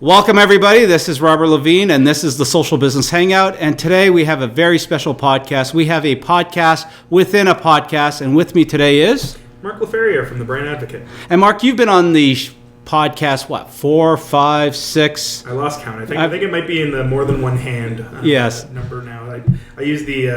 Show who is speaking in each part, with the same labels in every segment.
Speaker 1: Welcome, everybody. This is Robert Lavigne, and this is the Social Business Hangout. And today we have a very special podcast. We have a podcast within a podcast, and with me today is
Speaker 2: Mark Laferriere from the Brant Advocate.
Speaker 1: And Mark, you've been on the podcast, 4, 5, 6?
Speaker 2: I lost count. I think it might be in the more than one hand number now. I use the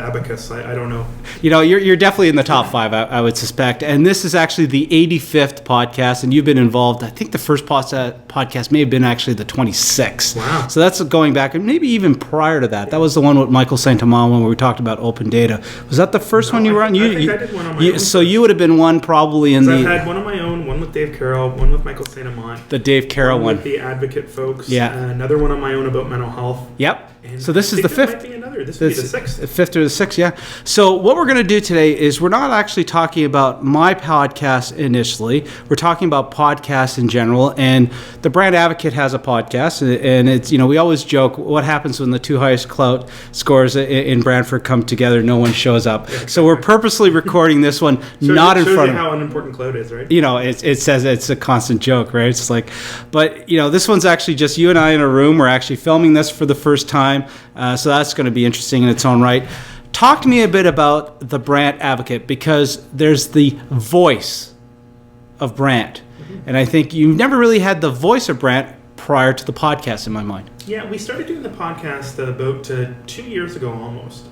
Speaker 2: abacus. I don't know.
Speaker 1: You know, you're definitely in the top 5, I would suspect. And this is actually the 85th podcast, and you've been involved. I think the first podcast may have been actually the 26th.
Speaker 2: Wow.
Speaker 1: So that's going back, and maybe even prior to that. That was the one with Michael St. Amand when we talked about open data. Was that the first one you were on?
Speaker 2: I think I did one on my own.
Speaker 1: So you would have been one probably in the...
Speaker 2: I've had one on my own, one with Dave Carroll, one with Michael St. Amand.
Speaker 1: The Dave Carroll one.
Speaker 2: With the Advocate folks.
Speaker 1: Yeah.
Speaker 2: Another one on my own about mental health.
Speaker 1: Yep.
Speaker 2: And
Speaker 1: so this is the 5th.
Speaker 2: Might be another. This would be the 6th.
Speaker 1: The 5th or the 6th, yeah. So what we're going to do today is we're not actually talking about my podcast initially. We're talking about podcasts in general. And the Brant Advocate has a podcast. And it's, you know, we always joke, what happens when the 2 highest clout scores in Brantford come together, no one shows up. Yeah. So we're purposely recording this one not in front of...
Speaker 2: how unimportant clout is, right?
Speaker 1: You know, it says it's a constant joke, right? It's like, but, you know, this one's actually just you and I in a room. We're actually filming this for the first time. So that's going to be interesting in its own right. Talk to me a bit about the Brant Advocate, because there's the voice of Brant. Mm-hmm. And I think you've never really had the voice of Brant prior to the podcast in my mind.
Speaker 2: Yeah, we started doing the podcast about 2 years ago almost.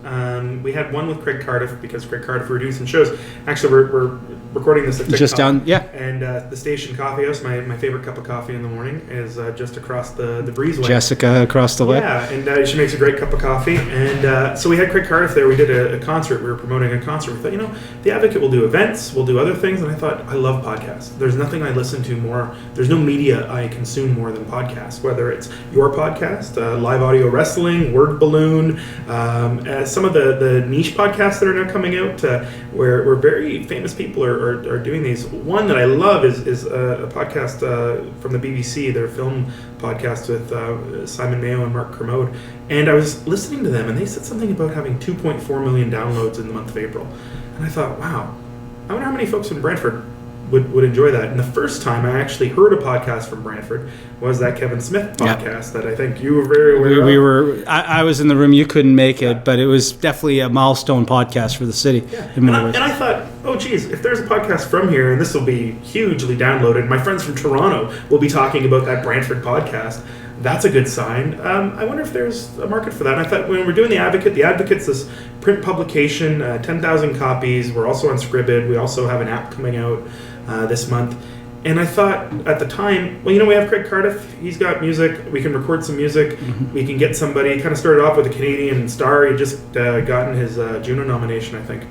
Speaker 2: We had one with Craig Cardiff, because Craig Cardiff, we were doing some shows. Actually, we're recording this at TikTok.
Speaker 1: Just down, yeah.
Speaker 2: And the Station Coffee House, my favorite cup of coffee in the morning, is just across the breezeway.
Speaker 1: Jessica across the way.
Speaker 2: Yeah, and she makes a great cup of coffee. And so we had Craig Cardiff there. We did a concert. We were promoting a concert. We thought, you know, the Advocate will do events, we'll do other things. And I thought, I love podcasts. There's nothing I listen to more. There's no media I consume more than podcasts, whether it's your podcast, live audio wrestling, word balloon, some of the niche podcasts that are now coming out, where very famous people are doing these. One that I love is a podcast from the BBC, their film podcast with Simon Mayo and Mark Kermode. And I was listening to them, and they said something about having 2.4 million downloads in the month of April. And I thought, wow, I wonder how many folks in Brantford would enjoy that. And the first time I actually heard a podcast from Brantford was that Kevin Smith podcast that I think you were very aware of.
Speaker 1: I was in the room, you couldn't make it, but it was definitely a milestone podcast for the city.
Speaker 2: Yeah. And I thought, oh geez, if there's a podcast from here, and this will be hugely downloaded, my friends from Toronto will be talking about that Brantford podcast. That's a good sign. I wonder if there's a market for that. And I thought when we're doing the Advocate's this print publication, 10,000 copies. We're also on Scribd. We also have an app coming out this month. And I thought at the time, well, you know, we have Craig Cardiff. He's got music. We can record some music. Mm-hmm. We can get somebody. Kind of started off with a Canadian star. He just gotten his Juno nomination, I think.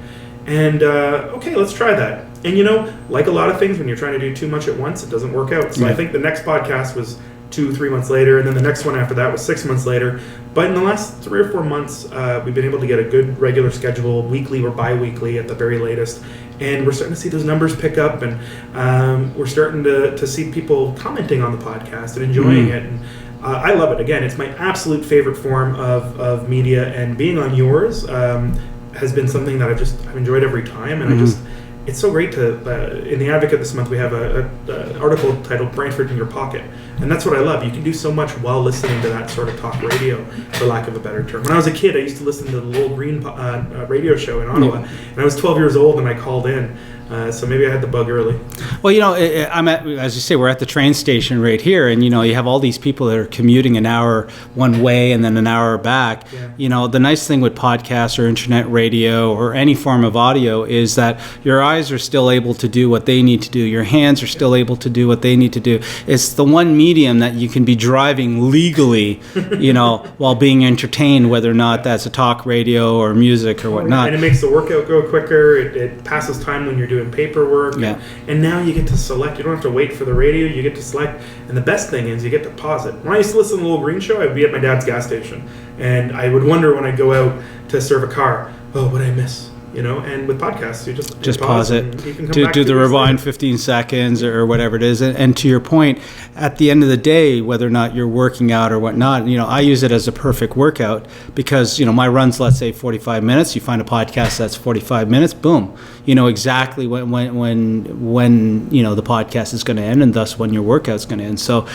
Speaker 2: And okay, let's try that. And you know, like a lot of things, when you're trying to do too much at once, it doesn't work out. So I think the next podcast was 2-3 months later, and then the next one after that was 6 months later. But in the last 3 or 4 months, we've been able to get a good regular schedule, weekly or bi-weekly at the very latest, and we're starting to see those numbers pick up, and we're starting to see people commenting on the podcast and enjoying it. And I love it. Again, it's my absolute favorite form of media, and being on yours has been something that I've enjoyed every time, and it's so great to, in the Advocate this month, we have an article titled Brantford in Your Pocket. And that's what I love. You can do so much while listening to that sort of talk radio, for lack of a better term. When I was a kid, I used to listen to the Little Green radio show in Ottawa. And I was 12 years old and I called in. So maybe I had the bug early.
Speaker 1: Well, you know, I'm at, as you say, we're at the train station right here, and you know, you have all these people that are commuting an hour one way and then an hour back. Yeah. You know, the nice thing with podcasts or internet radio or any form of audio is that your eyes are still able to do what they need to do. Your hands are still able to do what they need to do. It's the one medium that you can be driving legally, you know, while being entertained, whether or not that's a talk radio or music or whatnot.
Speaker 2: And it makes the workout go quicker. It passes time when you're doing paperwork, and now you get to select. You don't have to wait for the radio. You get to select, and the best thing is you get to pause it. When I used to listen to the Little Green Show, I'd be at my dad's gas station, and I would wonder when I'd go out to serve a car, oh, what did I miss? You know, and with podcasts, you just
Speaker 1: pause it, do the rewind 15 seconds or whatever it is. And to your point, at the end of the day, whether or not you're working out or whatnot, you know, I use it as a perfect workout because, you know, my run's, let's say 45 minutes. You find a podcast that's 45 minutes, boom, you know exactly when you know the podcast is going to end, and thus when your workout's going to end. So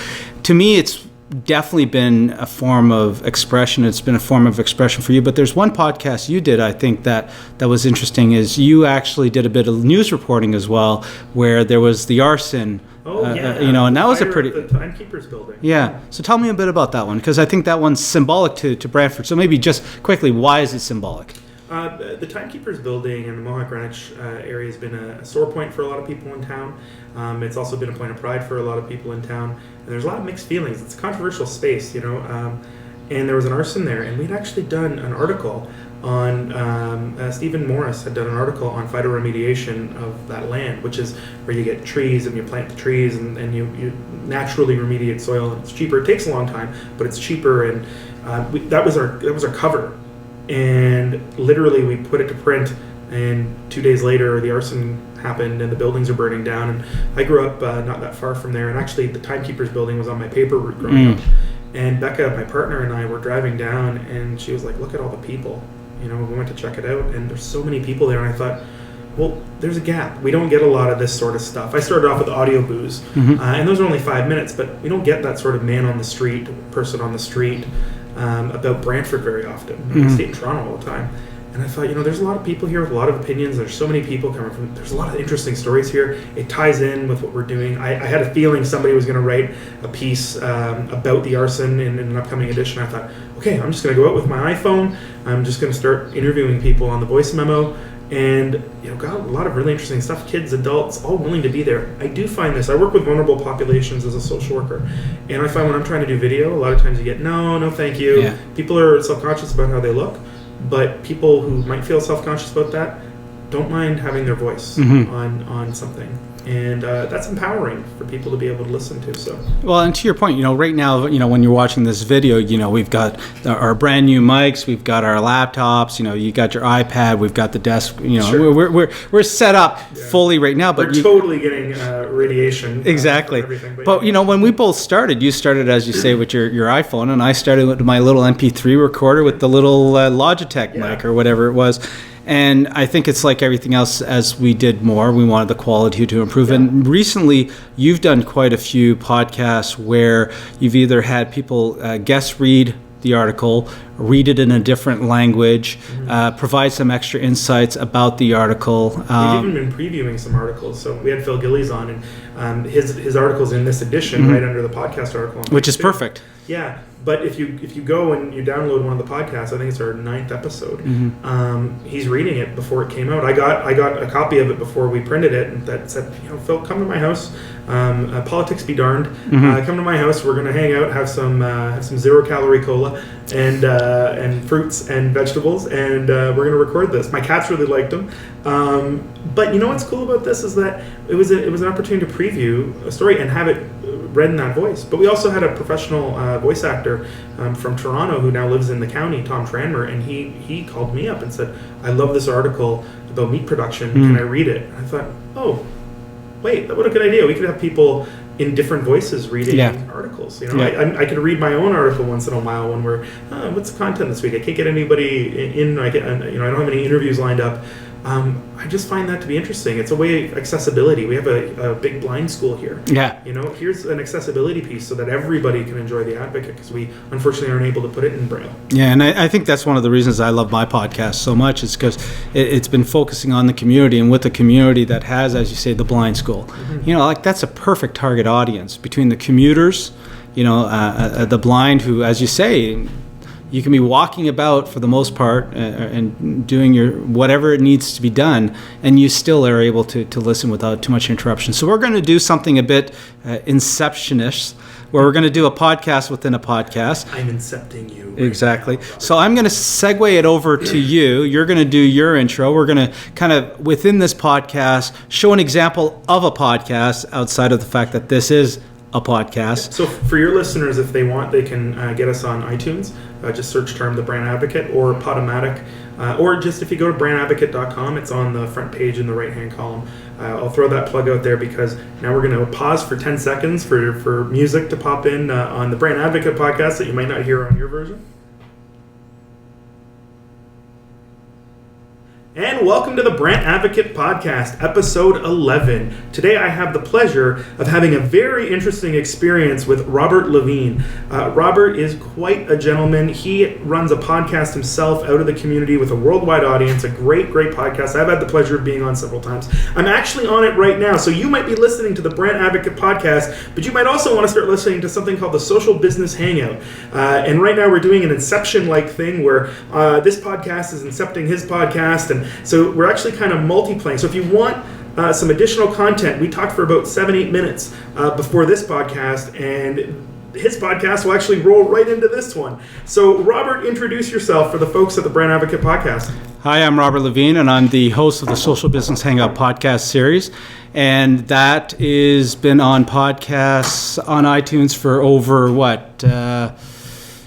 Speaker 1: to me, it's definitely been a form of expression. It's been a form of expression for you. But there's one podcast you did, I think, that was interesting, is you actually did a bit of news reporting as well, where there was the arson. And that was a pretty...
Speaker 2: The Timekeepers building.
Speaker 1: Yeah. So tell me a bit about that one, because I think that one's symbolic to Brantford. So maybe just quickly, why is it symbolic?
Speaker 2: The Timekeepers building in the Mohawk Greenwich area has been a sore point for a lot of people in town. It's also been a point of pride for a lot of people in town. And there's a lot of mixed feelings. It's a controversial space, and there was an arson there. And we'd actually done an article on, Stephen Morris had done an article on phytoremediation of that land, which is where you get trees and you plant the trees and you naturally remediate soil. And it's cheaper. It takes a long time, but it's cheaper. And that was our cover. And literally we put it to print, and 2 days later the arson happened and the buildings are burning down. And I grew up not that far from there, and actually the Timekeepers building was on my paper route growing up. And Becca, my partner, and I were driving down, and she was like, look at all the people. We went to check it out, and there's so many people there. And I thought, well, there's a gap. We don't get a lot of this sort of stuff. I started off with audio booze, and those are only 5 minutes, but we don't get that sort of man on the street, person on the street about Brantford very often. I stay in Toronto all the time. And I thought, there's a lot of people here with a lot of opinions. There's so many people coming from, there's a lot of interesting stories here. It ties in with what we're doing. I had a feeling somebody was going to write a piece about the arson in an upcoming edition. I thought, okay, I'm just going to go out with my iPhone. I'm just going to start interviewing people on the voice memo. And, got a lot of really interesting stuff. Kids, adults, all willing to be there. I do find this. I work with vulnerable populations as a social worker. And I find when I'm trying to do video, a lot of times you get, no, thank you. Yeah. People are self-conscious about how they look. But people who might feel self-conscious about that don't mind having their voice on something. And that's empowering for people to be able to listen to. So, well,
Speaker 1: and to your point, right now, when you're watching this video, we've got our brand new mics, we've got our laptops, you got your iPad, we've got the desk, sure. we're set up fully right now. But
Speaker 2: we're totally getting radiation.
Speaker 1: Exactly.
Speaker 2: Everything,
Speaker 1: but when we both started, you started, as you say, with your iPhone, and I started with my little MP3 recorder with the little Logitech mic or whatever it was. And I think it's like everything else. As we did more, we wanted the quality to improve. Yeah. And recently, you've done quite a few podcasts where you've either had people guest read the article, read it in a different language, provide some extra insights about the article.
Speaker 2: We've even been previewing some articles. So we had Phil Gillies on, and his article's in this edition, right under the podcast article.
Speaker 1: Which is perfect.
Speaker 2: Yeah. But if you go and you download one of the podcasts, I think it's our 9th episode. He's reading it before it came out. I got a copy of it before we printed it, and that said, Phil, come to my house. Politics be darned. Come to my house. We're gonna hang out, have some 0-calorie cola and fruits and vegetables, and we're gonna record this. My cats really liked them. But what's cool about this is that it was an opportunity to preview a story and have it read in that voice. But we also had a professional voice actor from Toronto who now lives in the county, Tom Tranmer, and he called me up and said, I love this article about meat production. Can I read it? And I thought, oh, wait, what a good idea. We could have people in different voices reading articles. I could read my own article once in a while when we're, what's the content this week? I can't get anybody in. I don't have any interviews lined up. I just find that to be interesting. It's a way of accessibility. We have a big blind school here.
Speaker 1: Yeah.
Speaker 2: Here's an accessibility piece so that everybody can enjoy The Advocate, because we unfortunately aren't able to put it in Braille.
Speaker 1: Yeah, and I think that's one of the reasons I love my podcast so much, is because it's been focusing on the community, and with a community that has, as you say, the blind school. That's a perfect target audience between the commuters, the blind who, as you say, you can be walking about for the most part and doing your whatever it needs to be done, and you still are able to listen without too much interruption. So we're going to do something a bit Inception-ish, where we're going to do a podcast within a podcast.
Speaker 2: I'm incepting you.
Speaker 1: Right exactly. Now, so I'm going to segue it over to you. You're going to do your intro. We're going to kind of, within this podcast, show an example of a podcast outside of the fact that this is a podcast.
Speaker 2: So for your listeners, if they want, they can get us on iTunes. Just search term The Brant Advocate or Podomatic. Or just if you go to brantadvocate.com, it's on the front page in the right-hand column. I'll throw that plug out there because now we're going to pause for 10 seconds for music to pop in on the Brant Advocate podcast that you might not hear on your version. And welcome to the Brant Advocate Podcast, episode 11. Today I have the pleasure of having a very interesting experience with Robert Lavigne. Robert is quite a gentleman. He runs a podcast himself out of the community with a worldwide audience, a great podcast. I've had the pleasure of being on several times. I'm actually on it right now, so you might be listening to the Brant Advocate Podcast, but you might also want to start listening to something called the Social Business Hangout. And right now we're doing an Inception-like thing where this podcast is incepting his podcast, and so we're actually kind of multi-playing. So if you want some additional content, we talked for about 7-8 minutes before this podcast, and his podcast will actually roll right into this one. So Robert, introduce yourself for the folks at the Brant Advocate Podcast.
Speaker 1: Hi, I'm Robert Lavigne, and I'm the host of the Social Business Hangout podcast series. And that has been on podcasts on iTunes for over,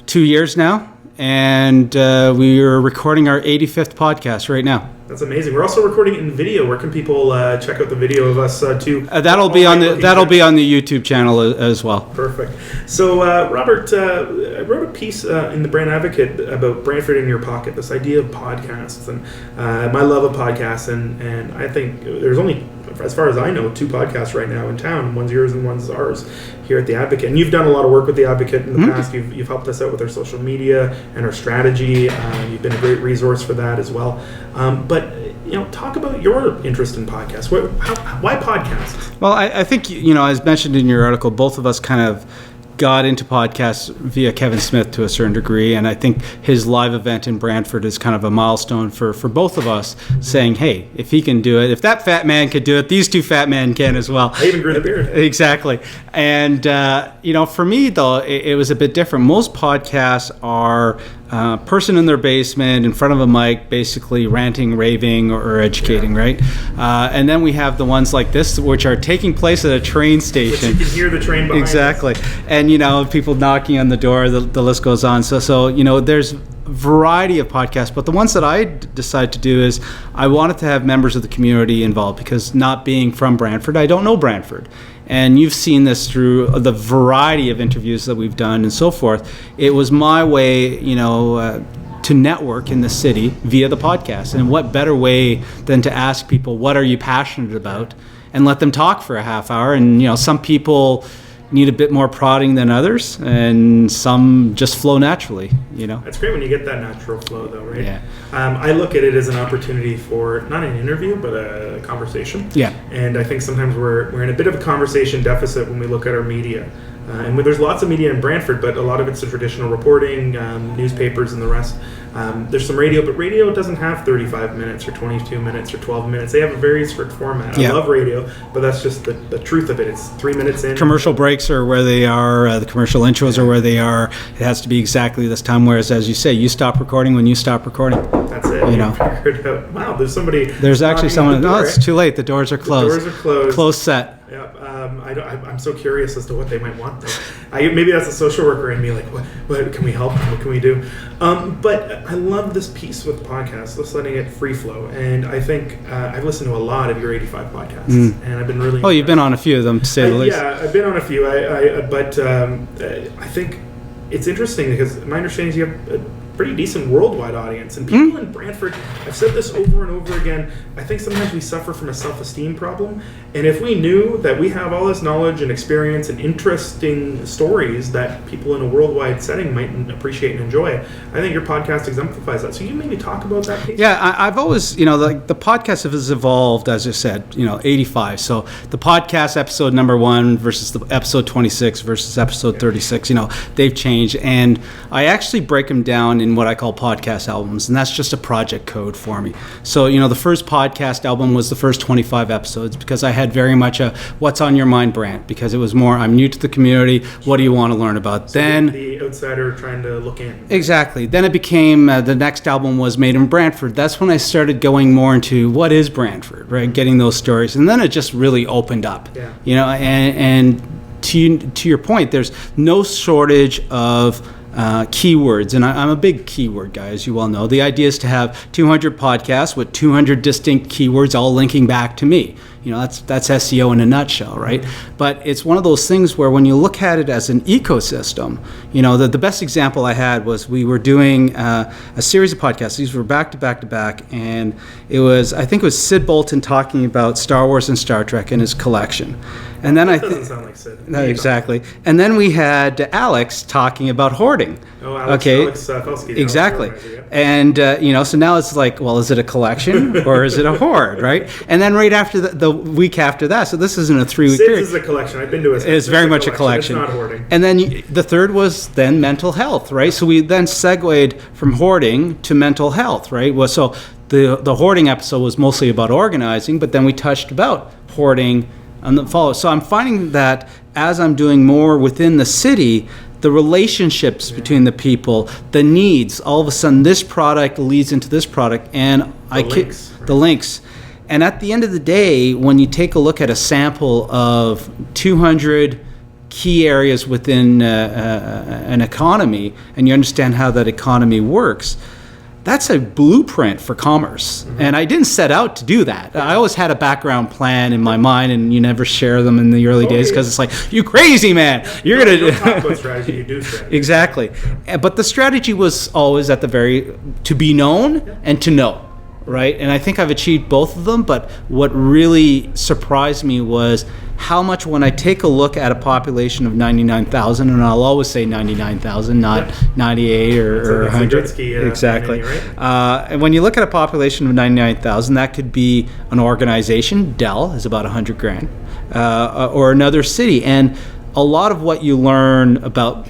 Speaker 1: 2 years now? And we are recording our 85th podcast right now.
Speaker 2: That's amazing. We're also recording it in video. Where can people check out the video of us too?
Speaker 1: That'll be on the YouTube channel as well.
Speaker 2: Perfect. So Robert, I wrote a piece in the Brant Advocate about Brantford in your pocket. This idea of podcasts and my love of podcasts, and I think there's only, as far as I know, 2 podcasts right now in town. One's yours and one's ours here at the Advocate. And you've done a lot of work with the Advocate in the past. You've helped us out with our social media and our strategy. You've been a great resource for that as well. But talk about your interest in podcasts. Why podcasts?
Speaker 1: Well, I think, as mentioned in your article, both of us kind of got into podcasts via Kevin Smith to a certain degree, and I think his live event in Brantford is kind of a milestone for both of us, saying, hey, if he can do it, if that fat man could do it, these 2 fat men can as well.
Speaker 2: I even grew the beard.
Speaker 1: Exactly. And, for me, though, it was a bit different. Most podcasts are a person in their basement in front of a mic, basically ranting, raving, or educating, right? And then we have the ones like this, which are taking place at a train station.
Speaker 2: Which you can hear the train behind
Speaker 1: Exactly.
Speaker 2: us.
Speaker 1: And, people knocking on the door, the list goes on. So there's variety of podcasts, but the ones that I decided to do is I wanted to have members of the community involved, because not being from Brantford, I don't know Brantford. And you've seen this through the variety of interviews that we've done and so forth. It was my way, to network in the city via the podcast. And what better way than to ask people, what are you passionate about? And let them talk for a half hour. And, some people need a bit more prodding than others, and some just flow naturally,
Speaker 2: It's great when you get that natural flow, though, right?
Speaker 1: Yeah.
Speaker 2: I look at it as an opportunity for not an interview, but a conversation.
Speaker 1: Yeah.
Speaker 2: And I think sometimes we're in a bit of a conversation deficit when we look at our media. And there's lots of media in Brantford, but a lot of it's the traditional reporting, newspapers and the rest. There's some radio, but radio doesn't have 35 minutes or 22 minutes or 12 minutes. They have a very strict format.
Speaker 1: Yeah.
Speaker 2: I love radio, but that's just the truth of it. It's 3 minutes in.
Speaker 1: Commercial breaks are where they are. The commercial intros are where they are. It has to be exactly this time. Whereas, as you say, you stop recording when you stop recording.
Speaker 2: That's it. Figured out. Wow, there's somebody.
Speaker 1: There's actually someone. No, it's too late. The doors are closed.
Speaker 2: The doors are closed.
Speaker 1: Closed set.
Speaker 2: Yeah, I'm so curious as to what they might want. Maybe that's a social worker in me, like, what can we help? What can we do? But I love this piece with podcasts, just letting it free flow. And I think I've listened to a lot of your 85 podcasts, and I've been really.
Speaker 1: Oh, you've been on a few of them, to say the least.
Speaker 2: Yeah, I've been on a few. But I think it's interesting because my understanding is you have a pretty decent worldwide audience, and people in Brantford, I've said this over and over again, I think sometimes we suffer from a self-esteem problem, and if we knew that we have all this knowledge and experience and interesting stories that people in a worldwide setting might appreciate and enjoy, I think your podcast exemplifies that. So you maybe talk about that piece?
Speaker 1: Yeah, I've always, the podcast has evolved, as you said, 85. So the podcast episode number 1 versus the episode 26 versus episode 36, they've changed, and I actually break them down in what I call podcast albums, and that's just a project code for me. So, the first podcast album was the first 25 episodes, because I had very much a what's on your mind Brant, because it was more, I'm new to the community, what do you want to learn about?
Speaker 2: So
Speaker 1: then
Speaker 2: the outsider trying to look in.
Speaker 1: Exactly. Then it became, the next album was Made in Brantford. That's when I started going more into what is Brantford, right? Getting those stories. And then it just really opened up, and to your point, there's no shortage of keywords, and I'm a big keyword guy, as you well know. The idea is to have 200 podcasts with 200 distinct keywords all linking back to me. that's SEO in a nutshell, right? But it's one of those things where when you look at it as an ecosystem, the best example I had was we were doing a series of podcasts. These were back to back to back, and I think it was Sid Bolton talking about Star Wars and Star Trek in his collection. And then
Speaker 2: that doesn't sound like Sid.
Speaker 1: No, exactly. And then we had Alex talking about hoarding.
Speaker 2: Oh, Alex Felsky.
Speaker 1: Exactly. And, so now it's like, well, is it a collection or is it a hoard, right? And then right after the week after that, so this isn't a 3-week period.
Speaker 2: This is a collection. I've been to a
Speaker 1: It's very much a collection.
Speaker 2: It's not hoarding.
Speaker 1: And then the third was then mental health, right? So we then segued from hoarding to mental health, right? Well, so the hoarding episode was mostly about organizing, but then we touched about hoarding on the follow. So I'm finding that as I'm doing more within the city, the relationships between the people, the needs, all of a sudden this product leads into this product, and the links. And at the end of the day, when you take a look at a sample of 200 key areas within an economy, and you understand how that economy works, that's a blueprint for commerce. And I didn't set out to do that. I always had a background plan in my mind, and you never share them in the early days because it's like, you crazy man, you don't
Speaker 2: talk about strategy, you do strategy.
Speaker 1: Exactly. But the strategy was always to be known and to know, right? And I think I've achieved both of them, but what really surprised me was how much, when I take a look at a population of 99,000, and I'll always say 99,000, not 98 or 100. Exactly. Right? And when you look at a population of 99,000, that could be an organization. Dell is about 100 grand, or another city. And a lot of what you learn about,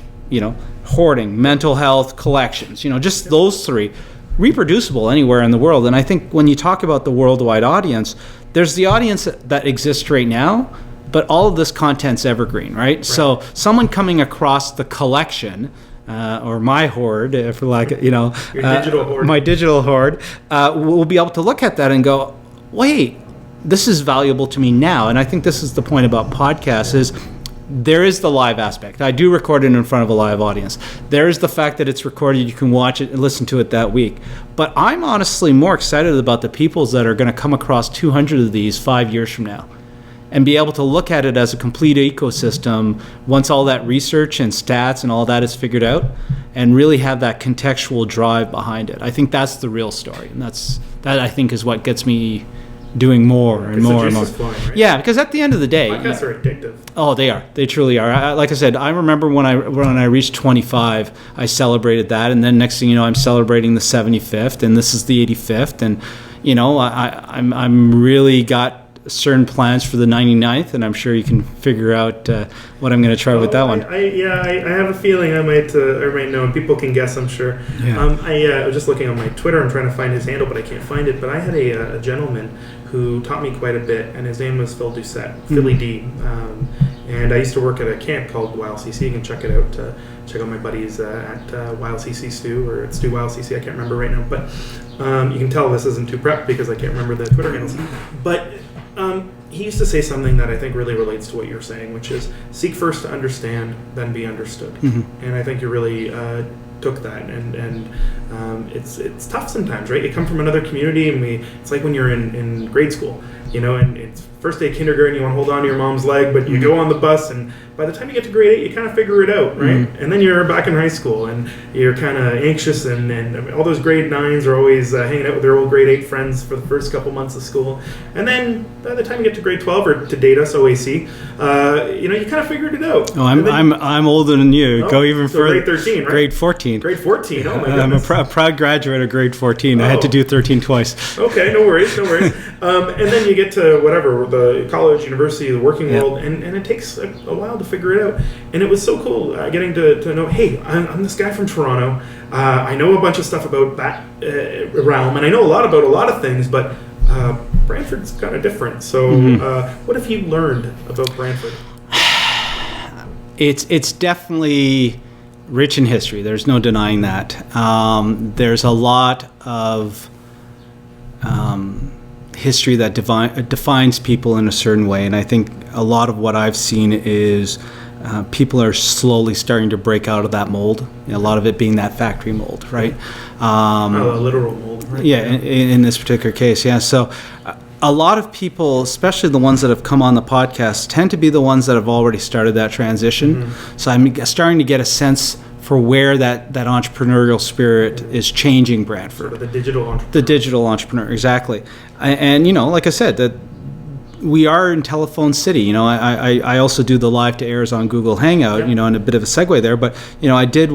Speaker 1: hoarding, mental health, collections, just those three, reproducible anywhere in the world. And I think when you talk about the worldwide audience, there's the audience that exists right now, but all of this content's evergreen, right? So someone coming across the collection, or my hoard, if like,
Speaker 2: your digital hoard.
Speaker 1: My digital hoard, will be able to look at that and go, wait, this is valuable to me now. And I think this is the point about podcasts is there is the live aspect. I do record it in front of a live audience. There is the fact that it's recorded. You can watch it and listen to it that week. But I'm honestly more excited about the peoples that are going to come across 200 of these 5 years from now and be able to look at it as a complete ecosystem once all that research and stats and all that is figured out, and really have that contextual drive behind it. I think that's the real story. And that I think is what gets me doing more and more and more.
Speaker 2: Flowing, right?
Speaker 1: Yeah, because at the end of the day,
Speaker 2: podcasts are addictive.
Speaker 1: Oh, they are. They truly are. Like I said, I remember when I reached 25, I celebrated that, and then next thing you know, I'm celebrating the 75th, and this is the 85th, and I'm really got certain plans for the 99th, and I'm sure you can figure out what I'm going to try with that one.
Speaker 2: I have a feeling I might know, and people can guess, I'm sure.
Speaker 1: Yeah.
Speaker 2: I was just looking on my Twitter. I'm trying to find his handle, but I can't find it. But I had a gentleman who taught me quite a bit, and his name was Phil Doucette, Philly D. And I used to work at a camp called YLCC. You can check it out. Check out my buddies at YLCC Stu, or at Stu YLCC. I can't remember right now. But you can tell this isn't too prepped because I can't remember the Twitter handles. But he used to say something that I think really relates to what you're saying, which is seek first to understand, then be understood. Mm-hmm. And I think you really took that, and it's tough sometimes, right? You come from another community, and it's like when you're in grade school, and it's first day of kindergarten, you want to hold on to your mom's leg, but you go on the bus, and by the time you get to grade 8, you kind of figure it out, right? Mm-hmm. And then you're back in high school, and you're kind of anxious, and all those grade 9s are always hanging out with their old grade 8 friends for the first couple months of school. And then by the time you get to grade 12, or to date us, OAC, you kind of figured it out.
Speaker 1: Oh, I'm older than you. Go even further.
Speaker 2: Grade 13, right?
Speaker 1: Grade 14.
Speaker 2: Grade 14, oh my goodness.
Speaker 1: I'm a proud graduate of grade 14. I had to do 13 twice.
Speaker 2: Okay, no worries. And then you get to whatever, the college, university, the working world, and it takes a while to figure it out. And it was so cool getting to know, hey, I'm this guy from Toronto. I know a bunch of stuff about that realm, and I know a lot about a lot of things, but Brantford's kind of different. So what have you learned about Brantford?
Speaker 1: It's definitely rich in history. There's no denying that. There's a lot of history that defines people in a certain way, and I think a lot of what I've seen is people are slowly starting to break out of that mold. A lot of it being that factory mold, right?
Speaker 2: A literal mold, right?
Speaker 1: Yeah, in this particular case, yeah. So a lot of people, especially the ones that have come on the podcast, tend to be the ones that have already started that transition. So I'm starting to get a sense for where that entrepreneurial spirit is changing Brantford.
Speaker 2: Sort of the digital entrepreneur.
Speaker 1: The digital entrepreneur, exactly. And like I said, that we are in Telephone City. I also do the live to airs on Google Hangout, and a bit of a segue there. But, I did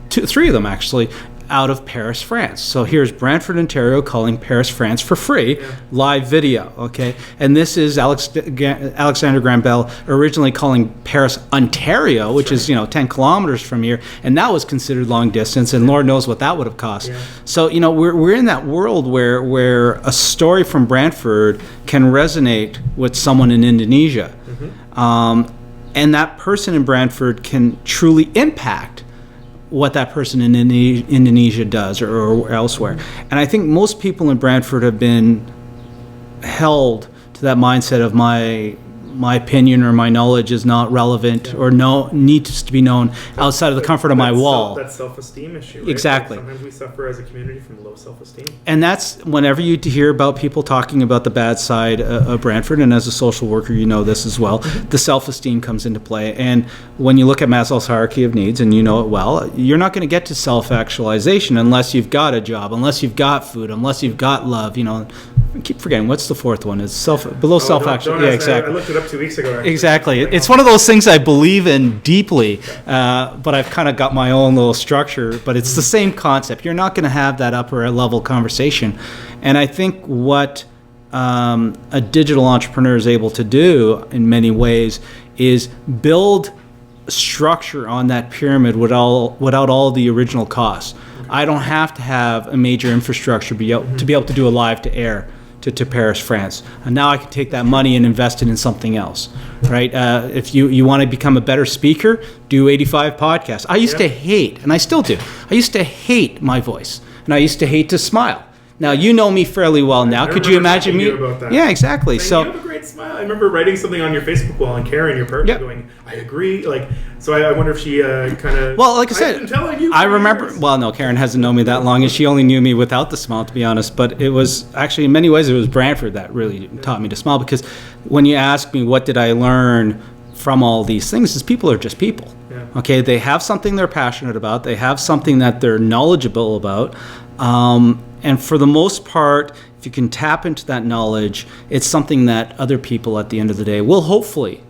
Speaker 1: three of them actually, out of Paris, France. So here's Brantford, Ontario calling Paris, France for free, live video, okay? And this is Alexander Graham Bell originally calling Paris, Ontario, which is, 10 kilometers from here, and that was considered long distance, and Lord knows what that would have cost. Yeah. So, we're in that world where a story from Brantford can resonate with someone in Indonesia. And that person in Brantford can truly impact what that person in Indonesia does or elsewhere. And I think most people in Brantford have been held to that mindset of my opinion or my knowledge is not relevant or needs to be known outside of the comfort of my wall.
Speaker 2: That self-esteem issue, right?
Speaker 1: Exactly.
Speaker 2: Sometimes we suffer as a community from low self-esteem.
Speaker 1: And that's whenever you hear about people talking about the bad side of Brantford, and as a social worker you know this as well, the self-esteem comes into play. And when you look at Maslow's hierarchy of needs, and you know it well, you're not going to get to self-actualization unless you've got a job, unless you've got food, unless you've got love. I keep forgetting, what's the fourth one? It's self-actualization. Yeah, exactly.
Speaker 2: I looked it up 2 weeks ago. Actually.
Speaker 1: Exactly. It's one of those things I believe in deeply, but I've kind of got my own little structure. But it's the same concept. You're not going to have that upper level conversation. And I think what a digital entrepreneur is able to do in many ways is build structure on that pyramid without all the original costs. I don't have to have a major infrastructure to be able to do a live to air to Paris, France. And now I can take that money and invest it in something else, right? If you want to become a better speaker, do 85 podcasts. I used to hate, and I still do, I used to hate my voice, and I used to hate to smile. Now, you know me fairly well now. Could you imagine me?
Speaker 2: About that.
Speaker 1: Yeah, exactly.
Speaker 2: So you have a great smile. I remember writing something on your Facebook wall, and Karen, your partner, going, "I agree." So I wonder if she kind of.
Speaker 1: Well, like I said,
Speaker 2: I've been telling you.
Speaker 1: I remember. Well, no, Karen hasn't known me that long, and she only knew me without the smile, to be honest. But it was actually, in many ways, it was Brantford that really taught me to smile. Because when you ask me what did I learn from all these things, is people are just people. Yeah. Okay, they have something they're passionate about. They have something that they're knowledgeable about. And for the most part, if you can tap into that knowledge, it's something that other people at the end of the day will hopefully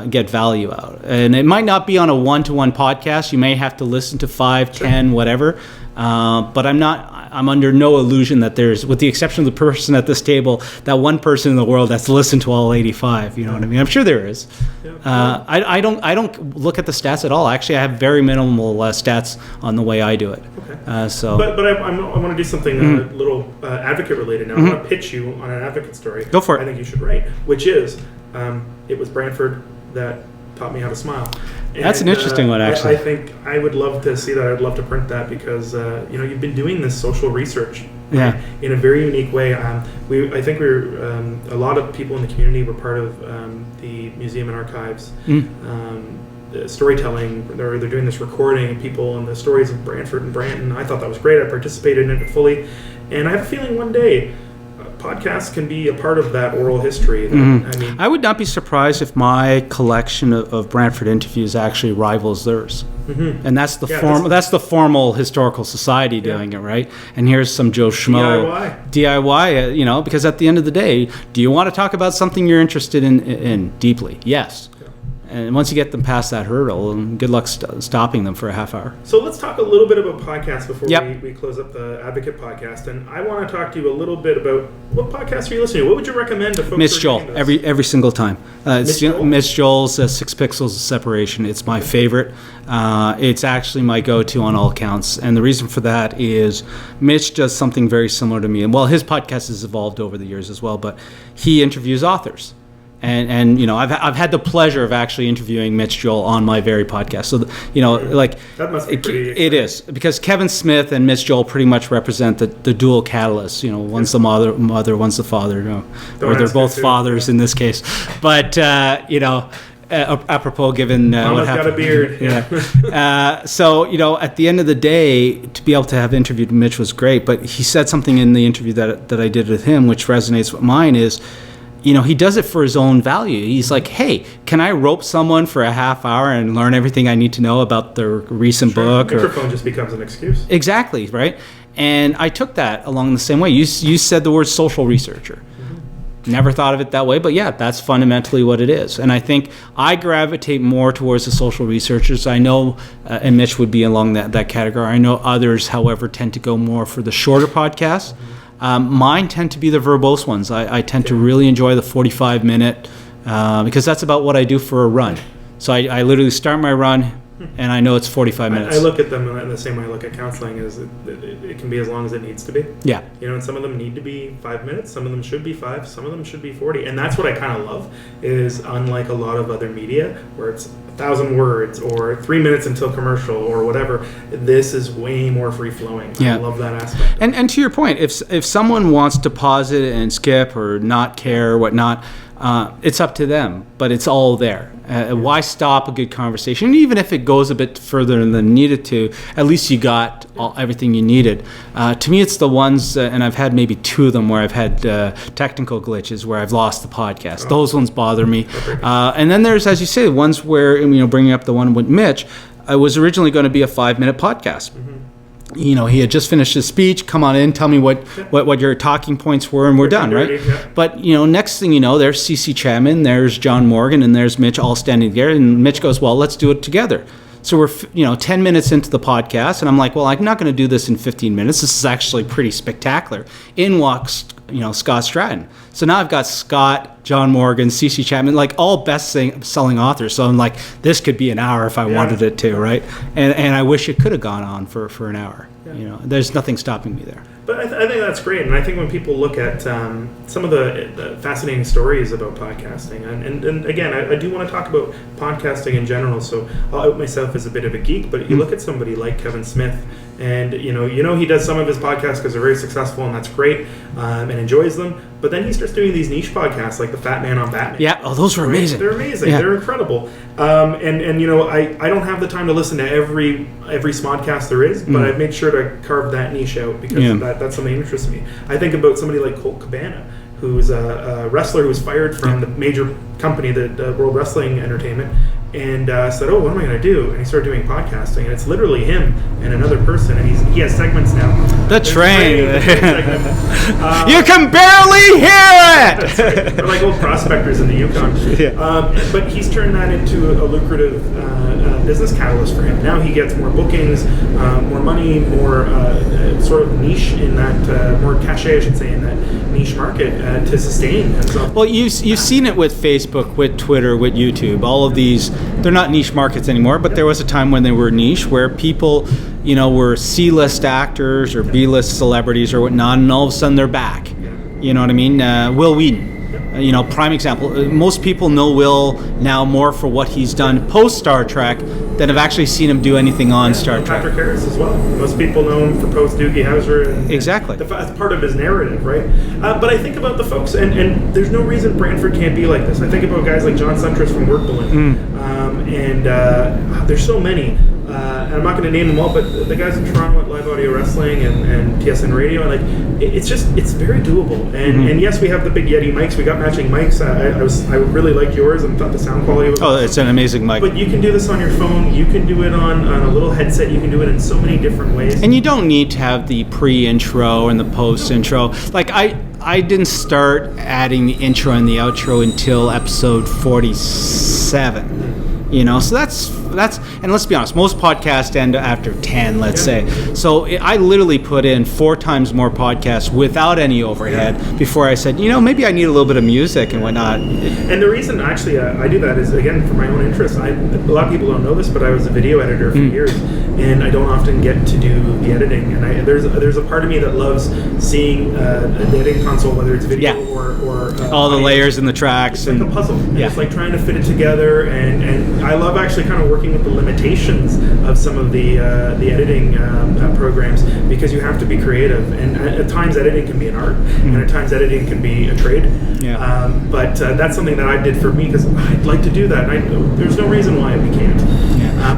Speaker 1: get value out. And it might not be on a one-to-one podcast. You may have to listen to 5, 10, whatever. But I'm under no illusion that there's, with the exception of the person at this table, that one person in the world that's listened to all 85. You know what I mean? I'm sure there is. I don't look at the stats at all. Actually, I have very minimal stats on the way I do it. Okay.
Speaker 2: But I want to do something a little advocate related now. I want to pitch you on an advocate story.
Speaker 1: Go for it.
Speaker 2: I think you should write, which is it was Brantford that taught me how to smile.
Speaker 1: That's an interesting one, actually.
Speaker 2: I think I would love to see that. I'd love to print that because you've been doing this social research in a very unique way. I think a lot of people in the community were part of the museum and archives. Storytelling, they're doing this recording of people and the stories of Brantford and Brant, and I thought that was great. I participated in it fully, and I have a feeling one day podcasts can be a part of that oral history.
Speaker 1: I would not be surprised if my collection of Brantford interviews actually rivals theirs. And that's the formal historical society doing it, right? And here's some Joe Schmo DIY, because at the end of the day, do you want to talk about something you're interested in deeply? Yes. And once you get them past that hurdle, good luck stopping them for a half hour.
Speaker 2: So let's talk a little bit about podcasts before we close up the Advocate podcast. And I want to talk to you a little bit about what podcasts are you listening to? What would you recommend to folks?
Speaker 1: Mitch Joel, every single time. Mitch Joel's 6 Pixels of Separation. It's my favorite. It's actually my go-to on all counts. And the reason for that is Mitch does something very similar to me. And his podcast has evolved over the years as well, but he interviews authors. And I've had the pleasure of actually interviewing Mitch Joel on my very podcast. So
Speaker 2: that must be pretty exciting.
Speaker 1: It is, because Kevin Smith and Mitch Joel pretty much represent the dual catalysts. One's the mother, one's the father. Or they're both fathers in this case. But apropos given what
Speaker 2: Mama's
Speaker 1: happened.
Speaker 2: got a beard.
Speaker 1: Yeah. So, at the end of the day, to be able to have interviewed Mitch was great, but he said something in the interview that I did with him, which resonates with mine, is, he does it for his own value. He's like, hey, can I rope someone for a half hour and learn everything I need to know about their recent book?
Speaker 2: Microphone just becomes an excuse.
Speaker 1: Exactly, right? And I took that along the same way. You said the word social researcher. Never thought of it that way, but yeah, that's fundamentally what it is. And I think I gravitate more towards the social researchers. I know, and Mitch would be along that category. I know others, however, tend to go more for the shorter podcasts. Mine tend to be the verbose ones. I tend to really enjoy the 45-minute because that's about what I do for a run. So I literally start my run, and I know it's 45 minutes.
Speaker 2: I look at them in the same way I look at counseling, is it can be as long as it needs to be.
Speaker 1: Yeah.
Speaker 2: And some of them need to be 5 minutes, some of them should be 5, some of them should be 40. And that's what I kind of love, is unlike a lot of other media where it's 1,000 words or 3 minutes until commercial or whatever, this is way more free-flowing.
Speaker 1: Yeah.
Speaker 2: I love that aspect.
Speaker 1: And to your point, if someone wants to pause it and skip or not care or whatnot, it's up to them, but it's all there. Why stop a good conversation? And even if it goes a bit further than needed to, at least you got everything you needed. To me, it's the ones, and I've had maybe 2 of them where I've had technical glitches where I've lost the podcast. Those ones bother me. And then there's, as you say, ones where, bringing up the one with Mitch, it was originally going to be a 5-minute podcast. He had just finished his speech. Come on in, tell me what your talking points were, and we're done, right?
Speaker 2: Yeah.
Speaker 1: But next thing you know, there's CC Chapman, there's John Morgan, and there's Mitch all standing together. And Mitch goes, "Well, let's do it together." So we're 10 minutes into the podcast, and I'm like, "Well, I'm not going to do this in 15 minutes. This is actually pretty spectacular." In walks Scott Stratton. So now I've got Scott, John Morgan, CC Chapman, like all best-selling authors. So I'm like, this could be an hour if I wanted it to, right? And I wish it could have gone on for an hour. Yeah. There's nothing stopping me there.
Speaker 2: But I think that's great, and I think when people look at some of the fascinating stories about podcasting, and again, I do want to talk about podcasting in general, so I'll out myself as a bit of a geek, but you look at somebody like Kevin Smith, and he does some of his podcasts because they're very successful, and that's great, and enjoys them, but then he starts doing these niche podcasts like the Fat Man on Batman.
Speaker 1: Yeah, those were amazing.
Speaker 2: They're amazing. Yeah. They're incredible. I don't have the time to listen to every Smodcast there is, but I've made sure to carve that niche out because that's something that interests me. I think about somebody like Colt Cabana, who's a wrestler who was fired from the major company, the World Wrestling Entertainment, and said, "Oh, what am I going to do?" And he started doing podcasting, and it's literally him and another person, and he has segments now.
Speaker 1: The train. You can barely hear it.
Speaker 2: Right. They're like old prospectors in the Yukon. But he's turned that into a lucrative business catalyst for him. Now he gets more bookings, more money, more sort of niche in that, more cachet, I should say, in that niche market to sustain himself.
Speaker 1: Well, you've seen it with Facebook, with Twitter, with YouTube. All of these, they're not niche markets anymore, but there was a time when they were niche, where people, were C-list actors or B-list celebrities or whatnot, and all of a sudden they're back. You know what I mean? Will Wheaton. Prime example. Most people know Will now more for what he's done post Star Trek than have actually seen him do anything on Star Trek.
Speaker 2: Patrick Harris as well. Most people know him for post Doogie Howser.
Speaker 1: Exactly.
Speaker 2: That's part of his narrative, right? But I think about the folks, and there's no reason Brantford can't be like this. I think about guys like John Suntress from Work Balloon, and there's so many. And I'm not going to name them all, but the guys in Toronto at Live Audio Wrestling and TSN Radio, it's very doable. And yes, we have the big Yeti mics. We got matching mics. I really liked yours and thought the sound quality was awesome.
Speaker 1: It's an amazing mic.
Speaker 2: But you can do this on your phone. You can do it on a little headset. You can do it in so many different ways.
Speaker 1: And you don't need to have the pre-intro and the post-intro. Like I didn't start adding the intro and the outro until episode 47. So that's and let's be honest, most podcasts end after 10, let's say. So I literally put in 4 times more podcasts without any overhead before I said, maybe I need a little bit of music and whatnot.
Speaker 2: And the reason actually I do that is, again, for my own interest. A lot of people don't know this, but I was a video editor for years, and I don't often get to do the editing. And there's a part of me that loves seeing the editing console, whether it's video or
Speaker 1: all the layers and the tracks.
Speaker 2: It's like a puzzle. And it's like trying to fit it together, and I love actually kind of working working with the limitations of some of the editing programs, because you have to be creative, and at times editing can be an art, and at times editing can be a trade. But that's something that I did for me, because I'd like to do that, and there's no reason why we can't.